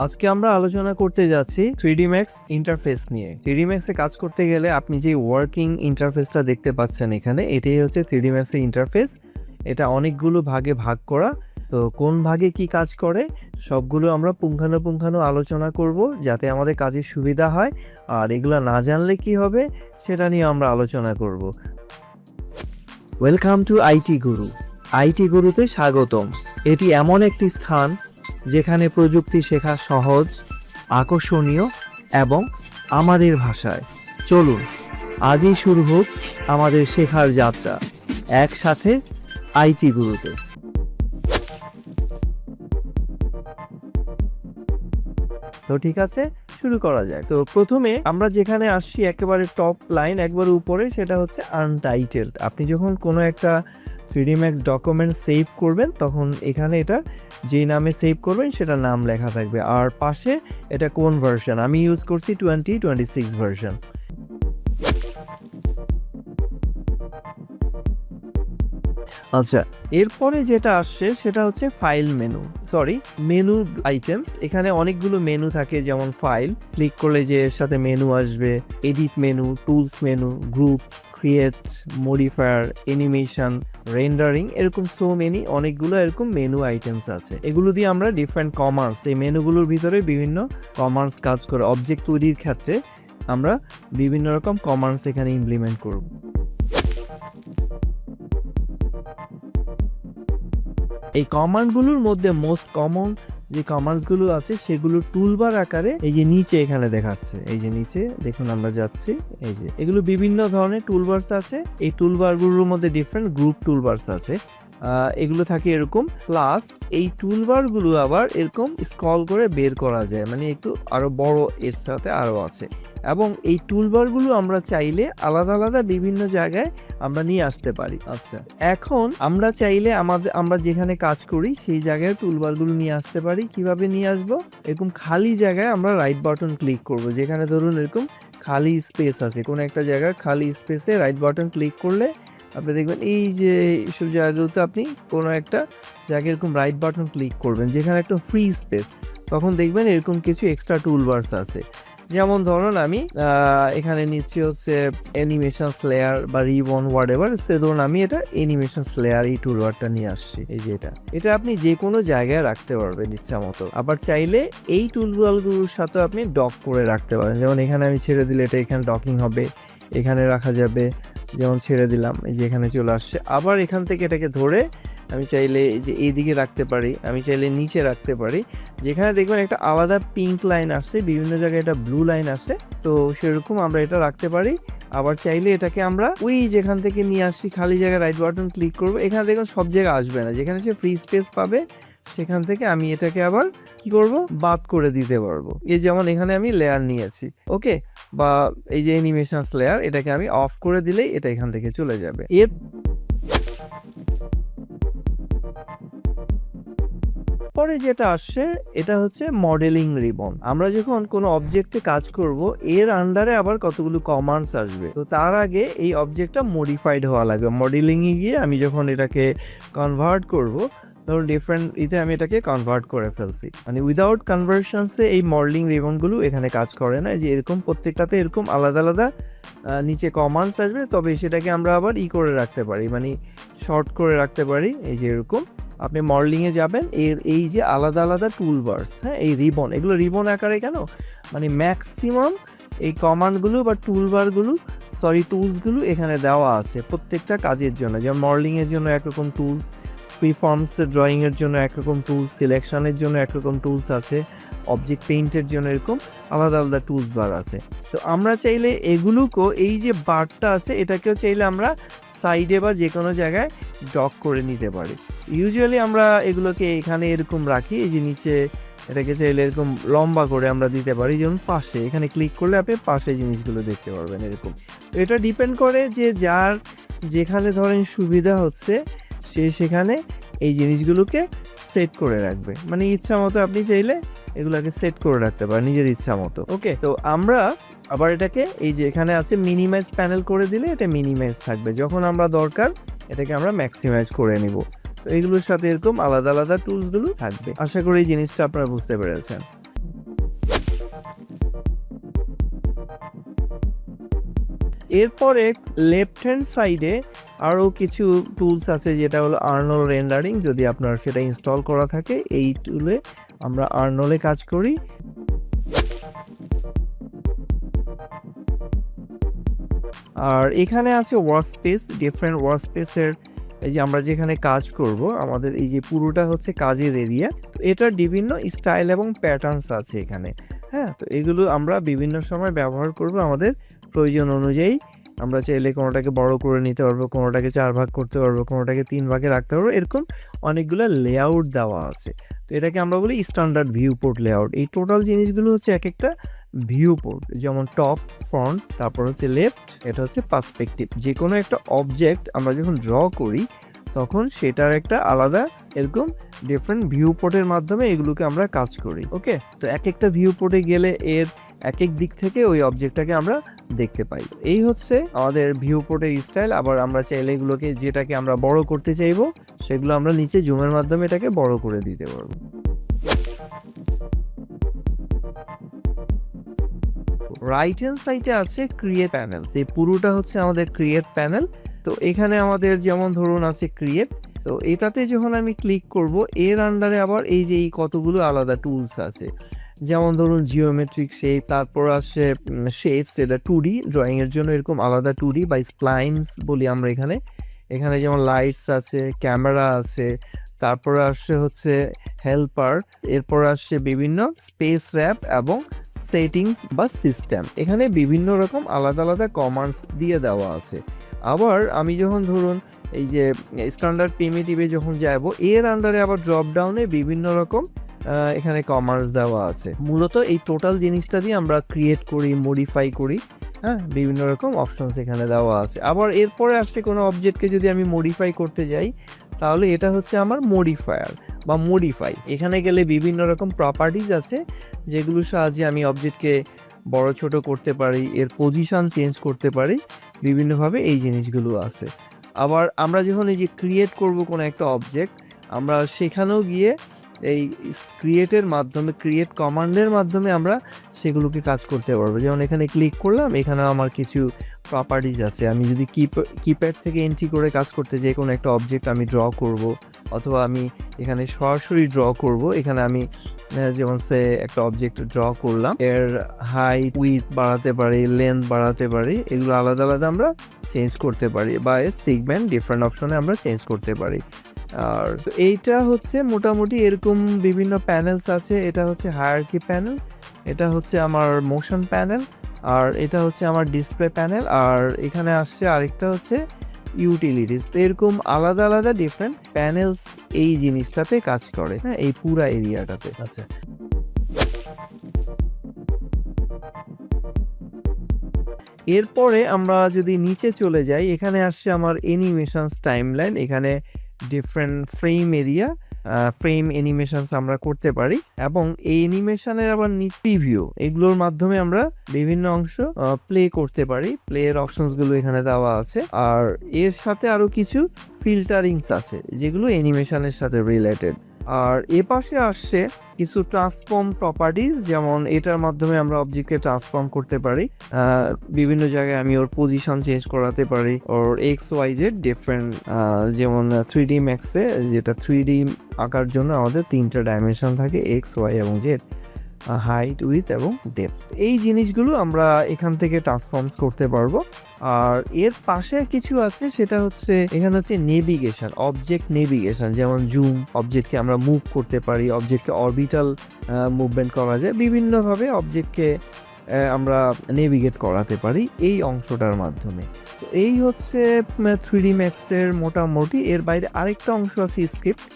আজকে আমরা আলোচনা করতে যাচ্ছি 3D Max ইন্টারফেস নিয়ে। 3D Max এ কাজ করতে গেলে আপনি যে ওয়ার্কিং ইন্টারফেসটা দেখতে পাচ্ছেন এখানে, এটাই হচ্ছে 3D Max এর ইন্টারফেস। এটা অনেকগুলো ভাগে ভাগ করা। তো কোন ভাগে কি কাজ করে সবগুলো আমরা পুঙ্খানুপুঙ্খানু আলোচনা করব, যাতে আমাদের কাজের সুবিধা হয়। আর এগুলো না জানলে কি হবে সেটা নিয়ে আমরা আলোচনা করব। Welcome to IT Guru. IT গুরুতে স্বাগতম। এটি এমন একটি স্থান যেখানে প্রযুক্তি শেখা সহজ, আকর্ষণীয় এবং আমাদের ভাষায়। চলুন আজই শুরু হোক আমাদের শেখার যাত্রা একসাথে আইটি গুরুতে। তো ঠিক আছে, শুরু করা যায়। তো প্রথমে আমরা যেখানে আসছি একেবারে টপ লাইন একবার উপরে, সেটা হচ্ছে আনটাইটেলড। আপনি যখন কোনো একটা 3D Max ডকুমেন্ট সেভ করবেন তখন এখানে এটা যেই নামে সেভ করবেন সেটা নাম লেখা থাকবে, আর পাশে এটা কোন ভার্সন। আমি ইউজ করছি 2026 ভার্সন। আচ্ছা, এরপরে যেটা আসছে সেটা হচ্ছে ফাইল মেনু আইটেমস। এখানে অনেকগুলো মেনু থাকে, যেমন ফাইল ক্লিক করলে যে এর সাথে মেনু আসবে, edit menu, tools menu, groups, create, modifier, animation, rendering, এরকম অনেকগুলো এরকম মেনু আইটেমস আছে। এগুলো দিয়ে আমরা ডিফারেন্ট কমান্ডস, এই মেনুগুলোর ভিতরে বিভিন্ন কমান্ডস কাজ করে। অবজেক্ট তৈরির ক্ষেত্রে আমরা বিভিন্ন রকম কমান্ডস এখানে ইমপ্লিমেন্ট করব। এই কমান্ডগুলোর মধ্যে মোস্ট কমন যে কমান্ডসগুলো আছে সেগুলো টুলবার আকারে এই যে নিচে এখানে দেখাচ্ছে। এই যে নিচে দেখুন, আমরা যাচ্ছি, এই যে এগুলো বিভিন্ন ধরনের টুলবারস আছে। এই টুলবারগুলোর মধ্যে ডিফারেন্ট গ্রুপ টুলবারস আছে। এগুলো থাকে এরকম, প্লাস এই টুলবারগুলো আবার এরকম স্ক্রল করে বের করা যায়, মানে একটু আরো বড় এর সাথে আরো আছে। এবং এই টুলবারগুলো আমরা চাইলে আলাদা আলাদা বিভিন্ন জায়গায় আমরা নিয়ে আসতে পারি। আচ্ছা, এখন আমরা চাইলে আমরা যেখানে কাজ করি সেই জায়গায় টুলবারগুলো নিয়ে আসতে পারি। কিভাবে নিয়ে আসবো? এরকম খালি জায়গায় আমরা রাইট বাটন ক্লিক করব। যেখানে ধরুন এরকম খালি স্পেস আছে, কোনো একটা জায়গায় খালি স্পেসে রাইট বাটন ক্লিক করলে আপনি দেখবেন এই যে এইসব জায়গাগুলোতে আপনি কোনো একটা জায়গায় এরকম রাইট বাটন ক্লিক করবেন যেখানে একটা ফ্রি স্পেস, তখন দেখবেন এরকম কিছু এক্সট্রা টুলবারস আছে। যেমন ধরুন আমি এখানে নিচ্ছি হচ্ছে অ্যানিমেশন লেয়ার বা রিবন হোয়াটএভার, সে ধরুন আমি এটা অ্যানিমেশন লেয়ার এই টুলবারটা নিয়ে আসছি। এই যে এটা আপনি যে কোনো জায়গায় রাখতে পারবেন ইচ্ছা মতো। আবার চাইলে এই টুলবারগুলোর সাথে আপনি ডক করে রাখতে পারেন। যেমন এখানে আমি ছেড়ে দিলে এটা এখানে ডকিং হবে, এখানে রাখা যাবে। যেমন ছেড়ে দিলাম, এই যে এখানে চলে আসছে। আবার এখান থেকে এটাকে ধরে আমি চাইলে এই যে এইদিকে রাখতে পারি, আমি চাইলে নিচে রাখতে পারি। যেখানে দেখবেন একটা আলাদা পিঙ্ক লাইন আসছে, বিভিন্ন জায়গায় এটা ব্লু লাইন আসছে, তো সেরকম আমরা এটা রাখতে পারি। আবার চাইলে এটাকে আমরা ওই যেখান থেকে নিয়ে আসছি খালি জায়গায় রাইট বাটন ক্লিক করবো, এখানে দেখুন সব জায়গায় আসবে না, যেখানে সে ফ্রি স্পেস পাবে সেখান থেকে আমি এটাকে আবার কি করব, বাদ করে দিতে পারবো। এই যেমন এখানে আমি লেয়ার নিয়েছি, ওকে, বা এই যে অ্যানিমেশন লেয়ার, এটাকে আমি অফ করে দিলেই এটা এখান থেকে চলে যাবে। এর পরে যেটা আসছে এটা হচ্ছে মডেলিং রিবন। আমরা যখন কোনো অবজেক্টে কাজ করব এর আন্ডারে আবার কতগুলো কমান্ডস আসবে, তো তার আগে এই অবজেক্টটা মডিফাইড হওয়া লাগবে। মডেলিং এ গিয়ে আমি যখন এটাকে কনভার্ট করব, ধরুন ডিফারেন্ট আমি এটাকে কনভার্ট করে ফেলছি, মানে উইদাউট কনভার্সনসে এই মডেলিং রিবনগুলো এখানে কাজ করে না। যে এরকম প্রত্যেকটাতে এরকম আলাদা আলাদা নিচে কমান্ডস আসবে, তবে সেটাকে আমরা আবার করে রাখতে পারি, মানে শর্ট করে রাখতে পারি। এই যে এরকম আপনি মডেলিংয়ে যাবেন, এই যে আলাদা আলাদা টুলবারস, হ্যাঁ, এই রিবন, এগুলো রিবন আকারে কেন, মানে ম্যাক্সিমাম এই কমান্ডগুলো বা টুলসগুলো এখানে দেওয়া আছে প্রত্যেকটা কাজের জন্য। যেমন মডেলিংয়ের জন্য একরকম টুলস, ফ্রি ফর্মস ড্রয়িংয়ের জন্য একরকম টুলস, সিলেকশনের জন্য একরকম টুলস আছে, অবজেক্ট পেইন্টের জন্য এরকম আলাদা আলাদা টুলস বার আছে। তো আমরা চাইলে এগুলোকেও, এই যে বারটা আছে এটাকেও চাইলে আমরা সাইডে বা যে কোনো জায়গায় ডক করে নিতে পারি। ইউজুয়ালি আমরা এগুলোকে এখানে এরকম রাখি, এই যে নিচে এটাকে চাইলে এরকম লম্বা করে আমরা দিতে পারি। যেমন পাশে এখানে ক্লিক করলে আপনি পাশে জিনিসগুলো দেখতে পারবেন এরকম। তো এটা ডিপেন্ড করে যে যার যেখানে ধরেন সুবিধা হচ্ছে সে সেখানে এই জিনিসগুলোকে সেট করে রাখবে, মানে ইচ্ছা মতো আপনি চাইলে এগুলাকে সেট করে রাখতে পারেন নিজের ইচ্ছা মতো। ওকে, তো আমরা আবার এটাকে এই যে এখানে আছে মিনিমাইজ প্যানেল করে দিলে এটা মিনিমাইজ থাকবে, যখন আমরা দরকার এটাকে আমরা ম্যাক্সিমাইজ করে নিব। তো এগুলোর সাথে এরকম আলাদা আলাদা টুলসগুলো থাকবে। আশা করি এই জিনিসটা আপনারা বুঝতে পেরেছেন। এরপরে লেফট হ্যান্ড সাইডে আরও কিছু টুলস আছে, যেটা হলো আর্নল রেন্ডারিং। যদি আপনার সেটা ইনস্টল করা থাকে, এই টুলে আমরা আর্নলে কাজ করি। আর এখানে আছে ওয়ার্কস্পেস, ডিফারেন্ট ওয়ার্কস্পেসের এই যে আমরা যেখানে কাজ করব, আমাদের এই যে পুরোটা হচ্ছে কাজের এরিয়া। তো এটার বিভিন্ন স্টাইল এবং প্যাটার্নস আছে এখানে। হ্যাঁ, তো এগুলো আমরা বিভিন্ন সময় ব্যবহার করব আমাদের প্রয়োজন অনুযায়ী। আমরা চাইলে কোনোটাকে বড় করে নিতে পারবো, কোনোটাকে 4 ভাগ করতে পারবো, কোনোটাকে 3 ভাগে রাখতে পারবো। এরকম অনেকগুলো লেআউট দেওয়া আছে। তো এটাকে আমরা বলি স্ট্যান্ডার্ড ভিউ পোর্ট লেআউট। এই টোটাল জিনিসগুলো হচ্ছে এক একটা ভিউ পোর্ট, যেমন টপ, ফ্রন্ট, তারপর হচ্ছে লেফট, এটা হচ্ছে পার্সপেক্টিভ। যে কোনো একটা অবজেক্ট আমরা যখন ড্র করি তখন সেটার একটা আলাদা এরকম ডিফারেন্ট ভিউ পোর্টের মাধ্যমে এগুলোকে আমরা কাজ করি। ওকে, তো এক একটা ভিউ পোর্টে গেলে এর এক এক দিক থেকে ওই অবজেক্টটাকে আমরা দেখতে পাই। এই হচ্ছে আমাদের ভিউ পোর্টের স্টাইল। আবার আমরা চাইলে এগুলোকে, যেটাকে আমরা বড় করতে চাইবো, সেগুলো আমরা নিচে জুমের মাধ্যমে এটাকে বড় করে দিতে পারবো। রাইট হ্যান্ড সাইডে আছে ক্রিয়েট প্যানেল। এই পুরোটা হচ্ছে আমাদের ক্রিয়েট প্যানেল। তো এখানে আমাদের যেমন ধরুন আছে ক্রিয়েট। তো এটাতে যখন আমি ক্লিক করব, এর আন্ডারে আবার এই যে এই কতগুলো আলাদা টুলস আছে, যেমন ধরুন জিওমেট্রিক শেপ, তারপর আসে শেপস, এটা 2D ড্রয়িং এর জন্য এরকম আলাদা 2D বা স্প্লাইন্স বলি আমরা এখানে। এখানে যেমন লাইটস আছে, ক্যামেরা আছে, তারপরে আসছে হচ্ছে হেল্পার, এরপর আসছে বিভিন্ন স্পেস র্যাপ এবং সেটিংস বা সিস্টেম। এখানে বিভিন্ন রকম আলাদা আলাদা কমান্ডস দিয়ে দেওয়া আছে। আবার আমি যখন ধরুন এই যে স্ট্যান্ডার্ড প্রিমিটিভে যখন যাব, এর আন্ডারে আবার ড্রপ ডাউনে বিভিন্ন রকম এখানে কমান্ডস দেওয়া আছে। মূলত এই টোটাল জিনিসটা দিয়ে আমরা ক্রিয়েট করি, মডিফাই করি। হ্যাঁ, বিভিন্ন রকম অপশনস এখানে দেওয়া আছে। আবার এরপরে আসছে কোনো অবজেক্টকে যদি আমি মডিফাই করতে যাই, তাহলে এটা হচ্ছে আমার মডিফায়ার বা মডিফাই। এখানে গেলে বিভিন্ন রকম প্রপার্টিজ আছে, যেগুলোর সাহায্যে আমি অবজেক্টকে বড় ছোট করতে পারি, এর পজিশন চেঞ্জ করতে পারি বিভিন্নভাবে। এই জিনিসগুলো আছে। আবার আমরা যখন এই যে ক্রিয়েট করব কোনো একটা অবজেক্ট, আমরা সেখানেও গিয়ে এই ক্রিয়েটের মাধ্যমে, ক্রিয়েট কমান্ডের মাধ্যমে আমরা সেগুলোকে কাজ করতে পারবো। যেমন এখানে ক্লিক করলাম, এখানে আমার কিছু প্রপার্টিজ আছে। আমি যদি কিপ্যাড থেকে এন্ট্রি করে কাজ করতে চাই, কোনো একটা অবজেক্ট আমি ড্র করব, অথবা আমি এখানে সরাসরি ড্র করব, এখানে আমি যেমন সে একটা অবজেক্ট ড্র করলাম, এর হাইট উইথ বাড়াতে পারি, লেন্থ বাড়াতে পারি, এগুলো আলাদা আলাদা আমরা চেঞ্জ করতে পারি, বা এর সেগমেন্ট ডিফারেন্ট অপশনে আমরা চেঞ্জ করতে পারি। আর এইটা হচ্ছে মোটামুটি এরকম বিভিন্ন প্যানেলস আছে। এটা হচ্ছে হায়ারার্কি প্যানেল, এটা হচ্ছে আমার মোশন প্যানেল, আর এটা হচ্ছে আমার ডিসপ্লে প্যানেল, আর এখানে আসছে আরেকটা হচ্ছে ইউটিলিটিস। তো এরকম আলাদা আলাদা ডিফারেন্ট প্যানেলস এই জিনিসটাতে কাজ করে, হ্যাঁ, এই পুরা এরিয়াটাতে আছে। এরপরে আমরা যদি নিচে চলে যাই, এখানে আসছে আমার অ্যানিমেশনস টাইমলাইন। এখানে different frame area, frame animations আমরা করতে পারি, এবং এই অ্যানিমেশনের আবার প্রিভিউ, এগুলোর মাধ্যমে আমরা বিভিন্ন অংশ প্লে করতে পারি। প্লে এর অপশনসগুলো এখানে দেওয়া আছে। আর এর সাথে আরো কিছু ফিল্টারিংস আছে, যেগুলো অ্যানিমেশনের সাথে রিলেটেড। আর এ পাশে আসছে কিছু ট্রান্সফর্ম প্রপার্টিজ, যেমন এটার মাধ্যমে আমরা অবজেক্টকে ট্রান্সফর্ম করতে পারি। বিভিন্ন জায়গায় আমি ওর পজিশন চেঞ্জ করাতে পারি, ওর এক্স ওয়াই জেড ডিফারেন্ট, যেমন 3D ম্যাক্সে, যেটা 3D আঁকার জন্য আমাদের 3টা ডাইমেনশন থাকে, এক্স ওয়াই এবং জেড, হাইট, উইথ এবং ডেপথ। এই জিনিসগুলো আমরা এখান থেকে ট্রান্সফর্মস করতে পারবো। আর এর পাশে কিছু আছে, সেটা হচ্ছে এখানে হচ্ছে নেভিগেশন, অবজেক্ট নেভিগেশন, যেমন জুম, অবজেক্টকে আমরা মুভ করতে পারি, অবজেক্টকে অরবিটাল মুভমেন্ট করা যায়, বিভিন্নভাবে অবজেক্টকে আমরা নেভিগেট করাতে পারি এই অংশটার মাধ্যমে। তো এই হচ্ছে 3D ম্যাক্সের মোটামুটি। এর বাইরে আরেকটা অংশ আছে স্ক্রিপ্ট।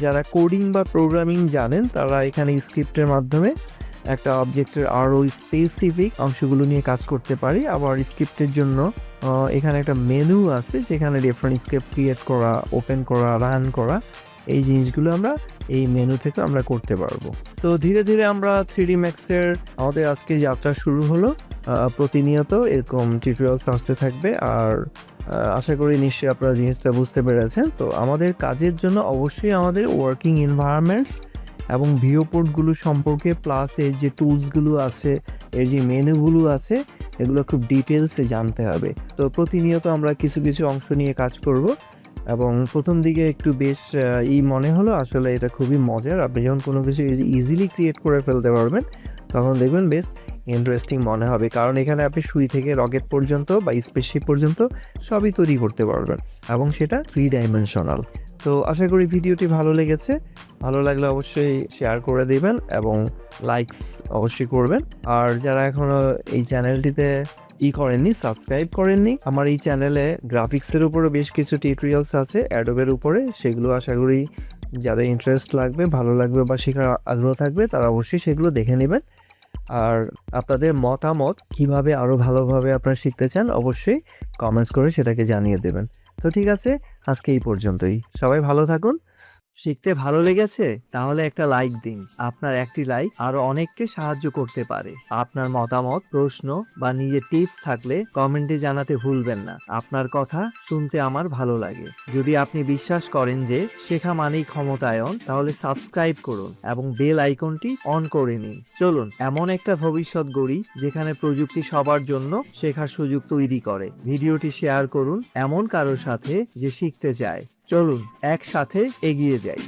যারা কোডিং বা প্রোগ্রামিং জানেন, তারা এখানে স্ক্রিপ্টের মাধ্যমে একটা অবজেক্টের আরও স্পেসিফিক অংশগুলো নিয়ে কাজ করতে পারি। আবার স্ক্রিপ্টের জন্য এখানে একটা মেনু আছে, সেখানে ডিফারেন্ট স্ক্রিপ্ট ক্রিয়েট করা, ওপেন করা, রান করা, এই জিনিসগুলো আমরা এই মেনু থেকে আমরা করতে পারবো। তো ধীরে ধীরে আমরা 3D ম্যাক্সের আমাদের আজকে যাত্রা শুরু হলো। প্রতিনিয়ত এরকম টিউটোরিয়ালস আসতে থাকবে। আর আশা করি নিশ্চয়ই আপনারা জিনিসটা বুঝতে পেরেছেন। তো আমাদের কাজের জন্য অবশ্যই আমাদের ওয়ার্কিং এনভায়রনমেন্টস এবং ভিউ পোর্টগুলো সম্পর্কে, প্লাস এর যে টুলসগুলো আছে এর যে মেনুগুলো আছে এগুলো খুব ডিটেলসে জানতে হবে। তো প্রতিনিয়ত আমরা কিছু কিছু অংশ নিয়ে কাজ করব এবং প্রথম দিকে একটু বেশ মনে হলো আসলে এটা খুবই মজার। আপনি যখন কোনো কিছু ইজিলি ক্রিয়েট করে ফেলতে পারবেন তখন দেখবেন বেশ ইন্টারেস্টিং মনে হবে, কারণ এখানে আপনি সুই থেকে রকেট পর্যন্ত বা স্পেসশিপ পর্যন্ত সবই তৈরি করতে পারবেন এবং সেটা 3 ডাইমেনশনাল। তো আশা করি ভিডিওটি ভালো লেগেছে। ভালো লাগলে অবশ্যই শেয়ার করে দিবেন এবং লাইকস অবশ্যই করবেন। আর যারা এখনও এই চ্যানেলটিতে করেননি, সাবস্ক্রাইব করেননি, আমার এই চ্যানেলে গ্রাফিক্সের উপরে বেশ কিছু টিউটোরিয়ালস আছে অ্যাডোবের উপরে, সেগুলো আশা করি যাদের ইন্টারেস্ট লাগবে, ভালো লাগবে বা শেখার আগ্রহ থাকবে তারা অবশ্যই সেগুলো দেখে নেবেন। আর আপনাদের মতামত কিভাবে আরও ভালোভাবে আপনারা শিখতে চান অবশ্যই কমেন্টস করে সেটাকে জানিয়ে দেবেন। তো ঠিক আছে, আজকে এই পর্যন্তই। সবাই ভালো থাকুন। শিখতে ভালো লেগেছে তাহলে একটা লাইক দিন। আপনার একটি লাইক আরো অনেককে সাহায্য করতে পারে। আপনার মতামত, প্রশ্ন বা নিজের টিপস থাকলে কমেন্টে জানাতে ভুলবেন না। আপনার কথা শুনতে আমার ভালো লাগে। যদি আপনি বিশ্বাস করেন যে শেখা মানেই ক্ষমতায়ন, তাহলে সাবস্ক্রাইব করুন এবং বেল আইকনটি অন করে নিন। চলুন এমন একটা ভবিষ্যৎ গড়ি যেখানে প্রযুক্তি সবার জন্য শেখার সুযোগ তৈরি করে। ভিডিওটি শেয়ার করুন এমন কারোর সাথে যে শিখতে চায়। চলুন একসাথে এগিয়ে যাই।